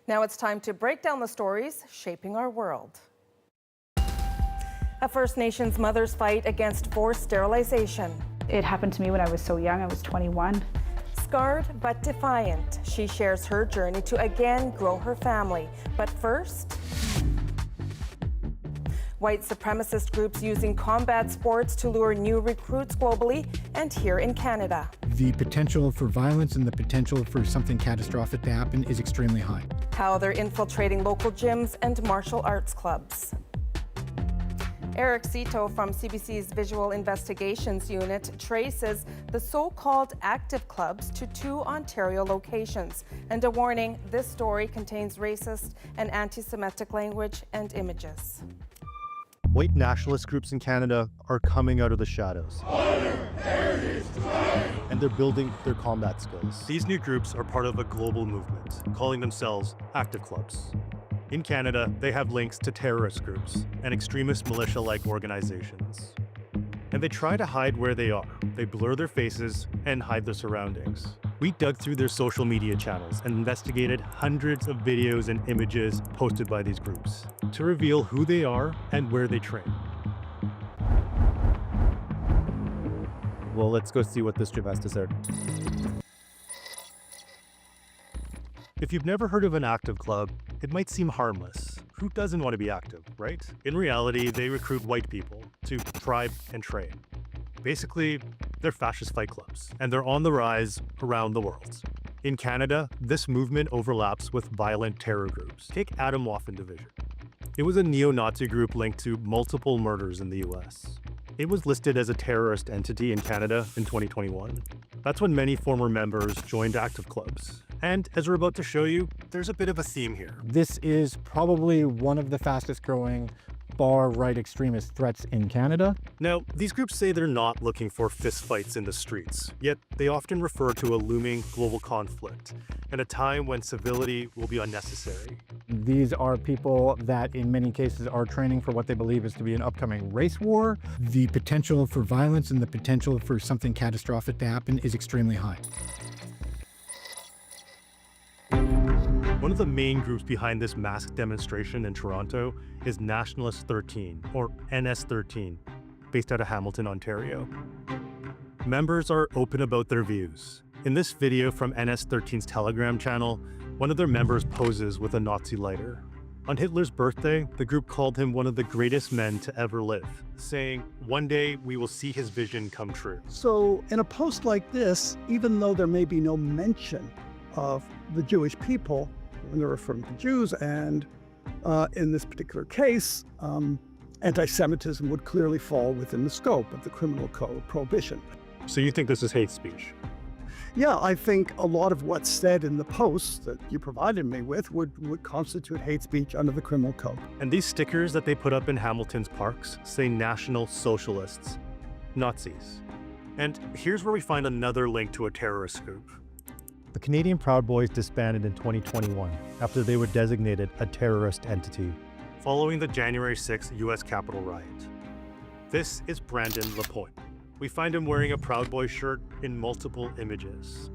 Now it's time to break down the stories shaping our world. A First Nations mother's fight against forced sterilization. It happened to me when I was so young. I was 21. Scarred but defiant, she shares her journey to again grow her family. But first, white supremacist groups using combat sports to lure new recruits globally and here in Canada. The potential for violence and the potential for something catastrophic to happen is extremely high. How they're infiltrating local gyms and martial arts clubs. Eric Cito from CBC's Visual Investigations Unit traces the so-called active clubs to 2 Ontario locations. And a warning, this story contains racist and anti-Semitic language and images. White nationalist groups in Canada are coming out of the shadows. And they're building their combat skills. These new groups are part of a global movement, calling themselves active clubs. In Canada, they have links to terrorist groups and extremist militia-like organizations. And they try to hide where they are. They blur their faces and hide their surroundings. We dug through their social media channels and investigated hundreds of videos and images posted by these groups to reveal who they are and where they train. Well, let's go see what this gym has to say. If you've never heard of an active club, it might seem harmless. Who doesn't want to be active, right? In reality, they recruit white people to tribe and train. Basically, they're fascist fight clubs, and they're on the rise around the world. In Canada, this movement overlaps with violent terror groups. Take Atomwaffen Division. It was a neo-Nazi group linked to multiple murders in the US. It was listed as a terrorist entity in Canada in 2021. That's when many former members joined active clubs. And as we're about to show you, there's a bit of a theme here. This is probably one of the fastest growing far-right extremist threats in Canada. Now, these groups say they're not looking for fistfights in the streets, yet they often refer to a looming global conflict and a time when civility will be unnecessary. These are people that in many cases are training for what they believe is to be an upcoming race war. The potential for violence and the potential for something catastrophic to happen is extremely high. One of the main groups behind this mass demonstration in Toronto is Nationalist 13, or NS13, based out of Hamilton, Ontario. Members are open about their views. In this video from NS13's Telegram channel, one of their members poses with a Nazi lighter. On Hitler's birthday, the group called him one of the greatest men to ever live, saying, "One day we will see his vision come true." So in a post like this, even though there may be no mention of the Jewish people, when they're referring to Jews, and in this particular case, anti-Semitism would clearly fall within the scope of the criminal code prohibition. So you think this is hate speech? Yeah, I think a lot of what's said in the posts that you provided me with would constitute hate speech under the criminal code. And these stickers that they put up in Hamilton's parks say National Socialists, Nazis. And here's where we find another link to a terrorist group. The Canadian Proud Boys disbanded in 2021 after they were designated a terrorist entity, following the January 6th US Capitol riot. This is Brandon Lapointe. We find him wearing a Proud Boys shirt in multiple images.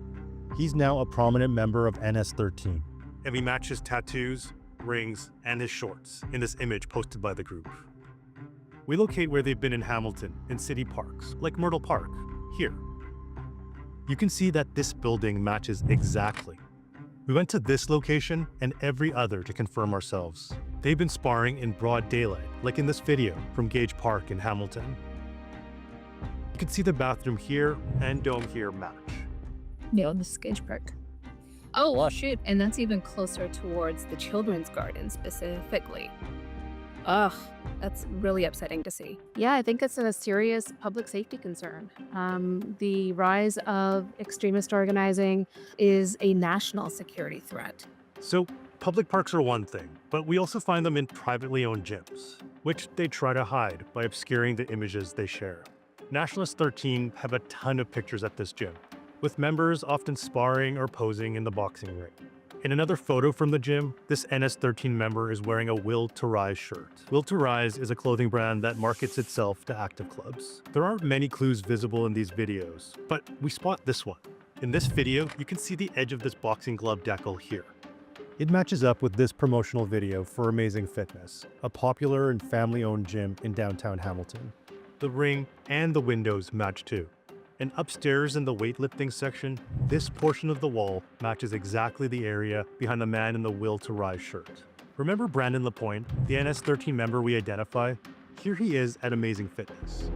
He's now a prominent member of NS13, and we match his tattoos, rings, and his shorts in this image posted by the group. We locate where they've been in Hamilton, in city parks, like Myrtle Park, here. You can see that this building matches exactly. We went to this location and every other to confirm ourselves. They've been sparring in broad daylight, like in this video from Gage Park in Hamilton. You can see the bathroom here and dome here match. Yeah, this is Gage Park. Oh, shoot. And that's even closer towards the children's garden specifically. Ugh, that's really upsetting to see. Yeah, I think it's a serious public safety concern. The rise of extremist organizing is a national security threat. So public parks are one thing, but we also find them in privately owned gyms, which they try to hide by obscuring the images they share. Nationalist 13 have a ton of pictures at this gym, with members often sparring or posing in the boxing ring. In another photo from the gym, this NS13 member is wearing a Will to Rise shirt. Will to Rise is a clothing brand that markets itself to active clubs. There aren't many clues visible in these videos, but we spot this one. In this video, you can see the edge of this boxing glove decal here. It matches up with this promotional video for Amazing Fitness, a popular and family-owned gym in downtown Hamilton. The ring and the windows match too. And upstairs in the weightlifting section, this portion of the wall matches exactly the area behind the man in the Will to Rise shirt. Remember Brandon Lapointe, the NS13 member we identify? Here he is at Amazing Fitness.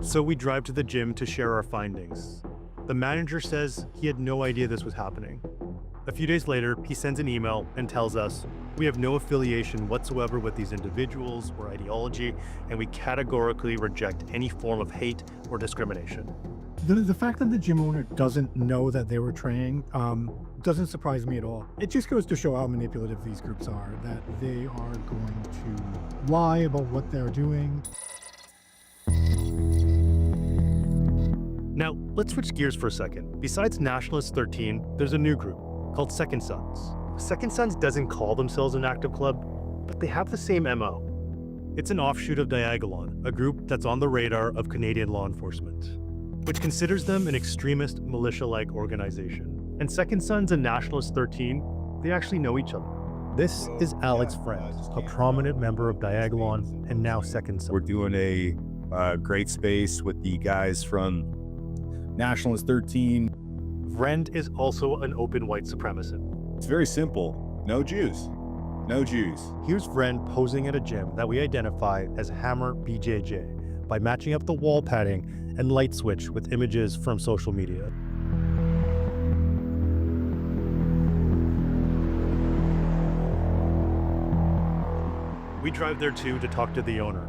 So we drive to the gym to share our findings. The manager says he had no idea this was happening. A few days later, he sends an email and tells us, "We have no affiliation whatsoever with these individuals or ideology, and we categorically reject any form of hate or discrimination." The fact that the gym owner doesn't know that they were training doesn't surprise me at all. It just goes to show how manipulative these groups are, that they are going to lie about what they're doing. Now, let's switch gears for a second. Besides Nationalist 13, there's a new group called Second Sons. Second Sons doesn't call themselves an active club, but they have the same MO. It's an offshoot of Diagolon, a group that's on the radar of Canadian law enforcement, which considers them an extremist, militia-like organization. And Second Sons and Nationalist 13, they actually know each other. This is Alex Friend, a prominent member of Diagolon and now Second Sons. We're doing a great space with the guys from Nationalist 13. Friend is also an open white supremacist. It's very simple. No Jews. No Jews. Here's Friend posing at a gym that we identify as Hammer BJJ by matching up the wall padding and light switch with images from social media. We drive there too to talk to the owner.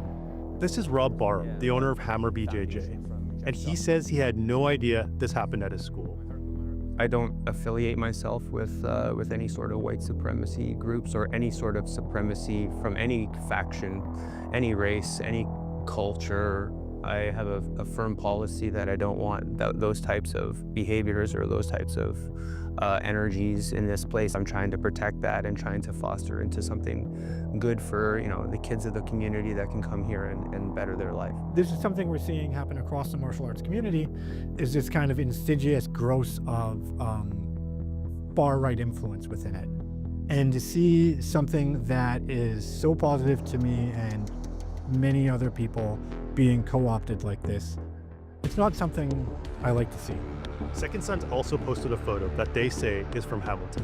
This is Rob Barham, the owner of Hammer BJJ, and he says he had no idea this happened at his school. I don't affiliate myself with any sort of white supremacy groups or any sort of supremacy from any faction, any race, any culture. I have a firm policy that I don't want those types of behaviors or those types of energies in this place. I'm trying to protect that and trying to foster into something good for, you know, the kids of the community that can come here and better their life. This is something we're seeing happen across the martial arts community, is this kind of insidious growth of far-right influence within it. And to see something that is so positive to me and many other people being co-opted like this, it's not something I like to see. Second Sons also posted a photo that they say is from Hamilton.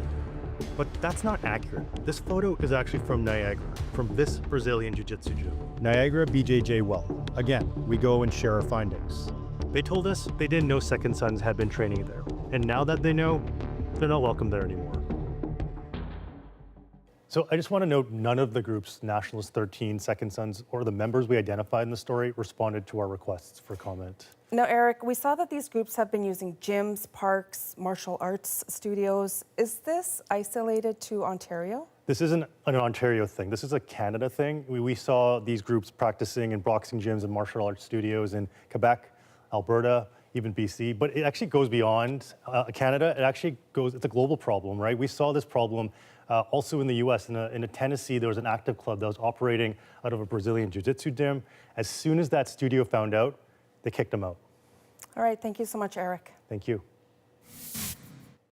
But that's not accurate. This photo is actually from Niagara, from this Brazilian Jiu-Jitsu gym. Niagara BJJ Well. Again, we go and share our findings. They told us they didn't know Second Sons had been training there. And now that they know, they're not welcome there anymore. So I just want to note none of the groups, Nationalist 13, Second Sons, or the members we identified in the story responded to our requests for comment. Now, Eric, we saw that these groups have been using gyms, parks, martial arts studios. Is this isolated to Ontario? This isn't an Ontario thing. This is a Canada thing. We saw these groups practicing in boxing gyms and martial arts studios in Quebec, Alberta, even BC, but it actually goes beyond Canada. It's a global problem, right? We saw this problem also in the US. In Tennessee, there was an active club that was operating out of a Brazilian jiu-jitsu gym. As soon as that studio found out, they kicked them out. All right, thank you so much, Eric. Thank you.